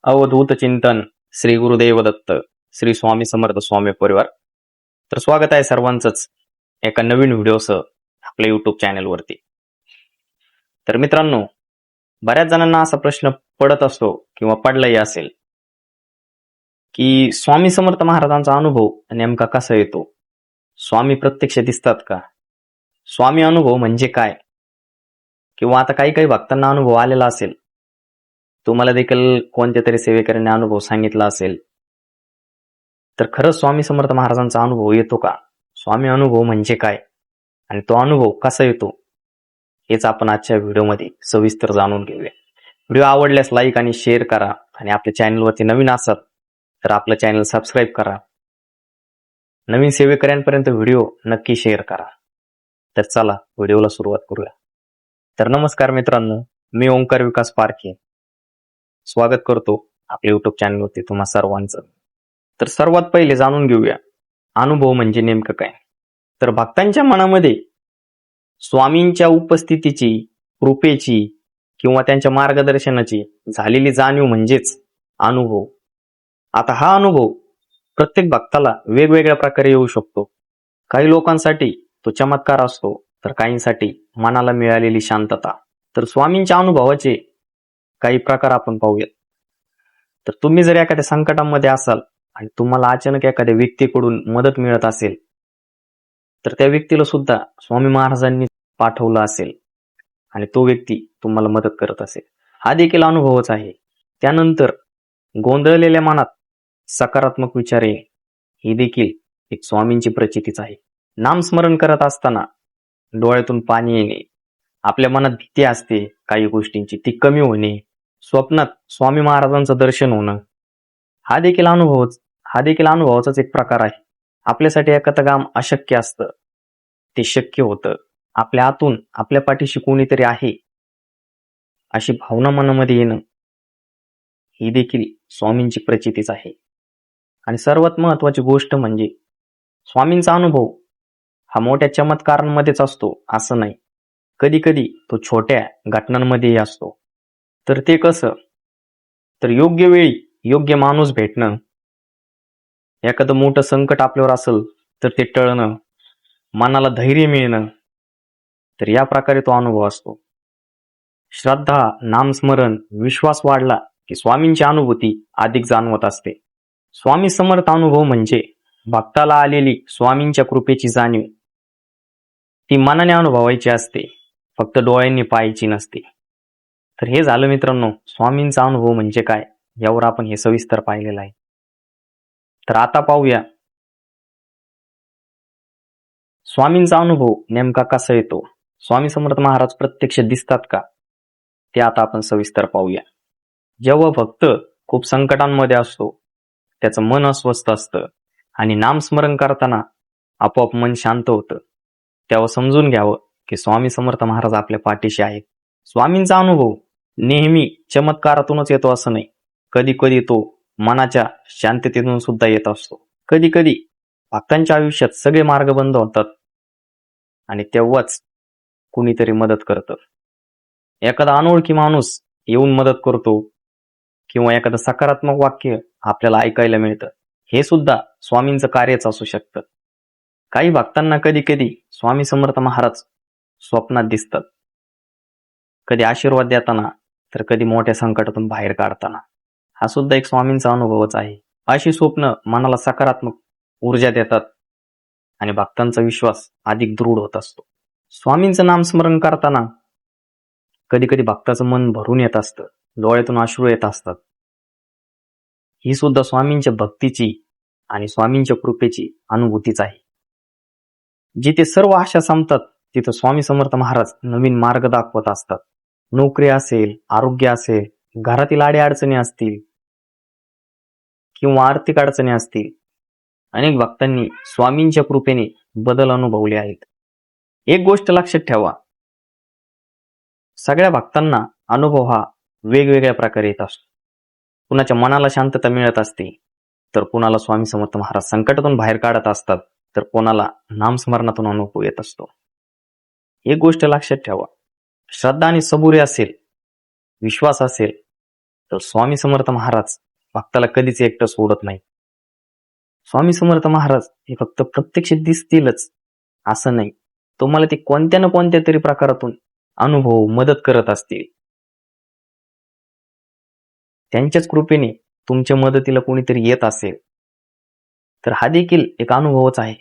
अवधूत चिंतन श्री गुरुदेव दत्त श्री स्वामी समर्थ स्वामी परिवार. तर स्वागत आहे सर्वांचंच एका नवीन व्हिडिओसह आपल्या युट्यूब चॅनलवरती. तर मित्रांनो, बऱ्याच जणांना असा प्रश्न पडत असतो किंवा पडलाही असेल की स्वामी समर्थ महाराजांचा अनुभव नेमका कसा येतो, स्वामी प्रत्यक्ष दिसतात का, स्वामी अनुभव म्हणजे काय, किंवा आता काही काही भक्तांना अनुभव आलेला असेल, तुम्हाला देखील कोणत्या तरी सेवेकऱ्याने अनुभव सांगितला असेल. तर खरंच स्वामी समर्थ महाराजांचा अनुभव येतो का, स्वामी अनुभव म्हणजे काय आणि तो अनुभव कसा येतो, हेच आपण आजच्या व्हिडिओमध्ये सविस्तर जाणून घेऊया. व्हिडिओ आवडल्यास लाईक आणि शेअर करा आणि आपल्या चॅनलवरती नवीन असाल तर आपलं चॅनल सबस्क्राईब करा. नवीन सेवेकऱ्यांपर्यंत व्हिडिओ नक्की शेअर करा. तर चला व्हिडिओला सुरुवात करूया. तर नमस्कार मित्रांनो, मी ओंकार विकास पारखे स्वागत करतो आपल्या युट्यूब चॅनलवरती तुम्हा सर्वांचं. तर सर्वात पहिले जाणून घेऊया अनुभव म्हणजे नेमकं काय. तर भक्तांच्या मनामध्ये स्वामींच्या उपस्थितीची, कृपेची किंवा त्यांच्या मार्गदर्शनाची झालेली जाणीव म्हणजेच अनुभव. आता हा अनुभव प्रत्येक भक्ताला वेगवेगळ्या प्रकारे येऊ शकतो. काही लोकांसाठी तो चमत्कार असतो तर काहींसाठी मनाला मिळालेली शांतता. तर स्वामींच्या अनुभवाचे काही प्रकार आपण पाहूयात. तर तुम्ही जर एखाद्या संकटामध्ये असाल आणि तुम्हाला अचानक एखाद्या व्यक्तीकडून मदत मिळत असेल तर त्या व्यक्तीला सुद्धा स्वामी महाराजांनी पाठवलं असेल आणि तो व्यक्ती तुम्हाला मदत करत असेल, हा देखील अनुभवच आहे. त्यानंतर गोंधळलेल्या मनात सकारात्मक विचार येणे, ही देखील एक स्वामींची प्रचितीच आहे. नामस्मरण करत असताना डोळ्यातून पाणी येणे, आपल्या मनात भीती असते काही गोष्टींची, ती कमी होणे, स्वप्नात स्वामी महाराजांचं दर्शन होणं, हा देखील अनुभवाचाच एक प्रकार आहे. आपल्यासाठी एखादं काम अशक्य असतं, ते शक्य होतं. आपल्या आतून आपल्या पाठीशी कोणीतरी आहे अशी भावना मनामध्ये येणं, ही देखील स्वामींची प्रचितीच आहे. आणि सर्वात महत्वाची गोष्ट म्हणजे स्वामींचा अनुभव हा मोठ्या चमत्कारांमध्येच असतो असं नाही, कधी कधी तो छोट्या घटनांमध्येही असतो. तर ते कसं, तर योग्य वेळी योग्य माणूस भेटणं, एखादं मोठं संकट आपल्यावर असेल तर ते टळणं, मनाला धैर्य मिळणं, तर या प्रकारे तो अनुभव असतो. श्रद्धा, नामस्मरण, विश्वास वाढला की स्वामींची अनुभूती अधिक जाणवत असते. स्वामी समर्थ अनुभव म्हणजे भक्ताला आलेली स्वामींच्या कृपेची जाणीव. ती मनाने अनुभवायची असते, फक्त डोळ्यांनी पाहायची नसते. तर हे झालं मित्रांनो स्वामींचा अनुभव म्हणजे काय, यावर आपण हे सविस्तर पाहिलेलं आहे. तर आता पाहूया स्वामींचा अनुभव नेमका कसा येतो, स्वामी समर्थ महाराज प्रत्यक्ष दिसतात का, ते आता आपण सविस्तर पाहूया. जेव्हा भक्त खूप संकटांमध्ये असतो, त्याचं मन अस्वस्थ असतं आणि नामस्मरण करताना आपोआप मन शांत होतं, तेव्हा समजून घ्यावं की स्वामी समर्थ महाराज आपल्या पाठीशी आहेत. स्वामींचा अनुभव नेहमी चमत्कारातूनच येतो असं नाही, कधी कधी तो मनाच्या शांततेतून सुद्धा येत असतो. कधी कधी भक्तांच्या आयुष्यात सगळे मार्ग बंद होतात आणि तेव्हाच कुणीतरी मदत करतं. एखादा अनोळखी माणूस येऊन मदत करतो किंवा एखादं सकारात्मक वाक्य आपल्याला ऐकायला मिळतं, हे सुद्धा स्वामींचं कार्यच असू शकतं. काही भक्तांना कधी कधी स्वामी समर्थ महाराज स्वप्नात दिसतात, कधी आशीर्वाद देताना तर कधी मोठ्या संकटातून बाहेर काढताना. हा सुद्धा एक स्वामींचा अनुभवच आहे. अशी स्वप्न मनाला सकारात्मक ऊर्जा देतात आणि भक्तांचा विश्वास अधिक दृढ होत असतो. स्वामींचं नामस्मरण करताना कधी कधी भक्ताचं मन भरून येत असतं, डोळ्यातून अश्रू येत असतात. ही सुद्धा स्वामींच्या भक्तीची आणि स्वामींच्या कृपेची अनुभूतीच आहे. जिथे सर्व आशा संपतात तिथं स्वामी समर्थ महाराज नवीन मार्ग दाखवत असतात. नोकरी असेल, आरोग्य असेल, घरातील अडचणी असतील किंवा आर्थिक अडचणी असतील, अनेक भक्तांनी स्वामींच्या कृपेने बदल अनुभवले आहेत. एक गोष्ट लक्षात ठेवा, सगळ्या भक्तांना अनुभव हा वेगवेगळ्या प्रकारे येत असतो. कुणाच्या मनाला शांतता मिळत असते, तर कुणाला स्वामी समर्थ महाराज संकटातून बाहेर काढत असतात, तर कोणाला नामस्मरणातून अनुभव येत असतो. एक गोष्ट लक्षात ठेवा, श्रद्धा आणि सबुरी असेल, विश्वास असेल, तर स्वामी समर्थ महाराज भक्ताला कधीच एकटं सोडत नाही. स्वामी समर्थ महाराज हे फक्त प्रत्यक्ष दिसतीलच असं नाही, तुम्हाला ते कोणत्या ना कोणत्या तरी प्रकारातून अनुभव मदत करत असतील. त्यांच्याच कृपेने तुमच्या मदतीला कोणीतरी येत असेल तर हा देखील एक अनुभवच आहे.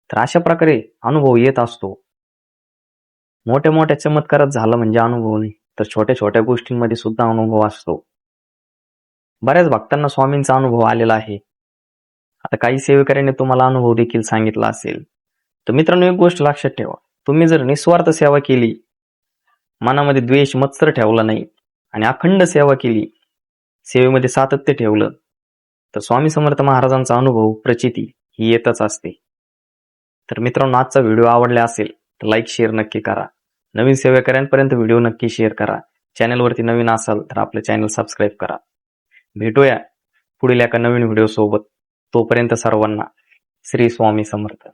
तर अशा प्रकारे अनुभव येत असतो. मोठ्या मोठ्या चमत्कारात झाला म्हणजे अनुभव नाही, तर छोट्या छोट्या गोष्टींमध्ये सुद्धा अनुभव असतो. बऱ्याच भक्तांना स्वामींचा अनुभव आलेला आहे. आता काही सेवेकऱ्यांनी तुम्हाला अनुभव देखील सांगितला असेल. तर मित्रांनो, एक गोष्ट लक्षात ठेवा, तुम्ही जर निस्वार्थ सेवा केली, मनामध्ये द्वेष मत्सर ठेवला नाही आणि अखंड सेवा केली, सेवेमध्ये सातत्य ठेवलं, तर स्वामी समर्थ महाराजांचा अनुभव प्रचिती ही येतच असते. तर मित्रांनो, आजचा व्हिडिओ आवडला असेल तर लाईक शेअर नक्की करा. नवीन सेवेकऱ्यांपर्यंत व्हिडिओ नक्की शेअर करा. चॅनलवरती नवीन असाल तर आपलं चॅनल सबस्क्राईब करा. भेटूया पुढील एका नवीन व्हिडिओ सोबत. तोपर्यंत सर्वांना श्री स्वामी समर्थ.